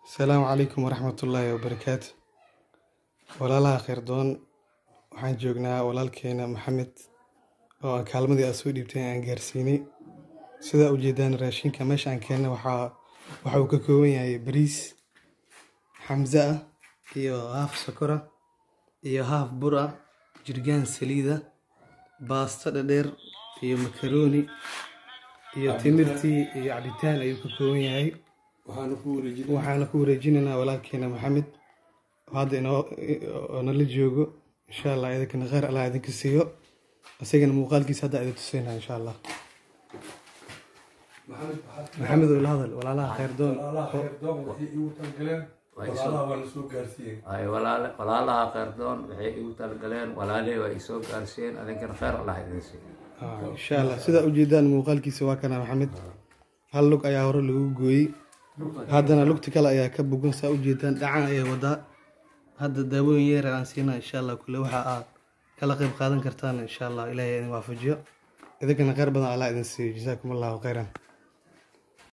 السلام عليكم ورحمة الله وبركاته. walaalaha khayrdoon waxaan joognaa walaalkeena Maxamed oo aan kaalmadii soo dhiibtay aan gaarsiinay. Sida u jeedaan raashinka meesha aan keenay waxa uu ka kooban yahay bariis xamza ah iyo haaf sokor ah iyo haaf bur ah, jirgaan saliid ah, baasto dheer iyo makaroni iyo timirtii iyo cabitaan ayuu ka kooban yahay. waxaan ku wareejinaynaa walaalkeena Maxamed hadda inoo nala joogo. insha Allah idinkana khayr Allah idinka siiyo, asagana muuqaalkiisa hadda idin tusaynaa insha Allah. maxamed oo la hadal walaalaha khayrdoon waxay igu talgaleen walaalay waa isoo gaarsiiyeen adinkana khayr Allah idin siiyo insha Allah. sida u jeedaan muuqaalkiisa waa kana Maxamed hal lug ayaa hore lagu gooyay, haddana lugta kale ayaa ka bugan. saa u jeedaan dhacan ayaa wadaa. hadda daawooyin yar aan siinaa insha Allah. kule waxa aad kala qayb qaadan kartaan insha Allah. ilaahay idin waafajiyo, idinkana khayr badan Allah idin siiyo. jazaakum Allahu khayran.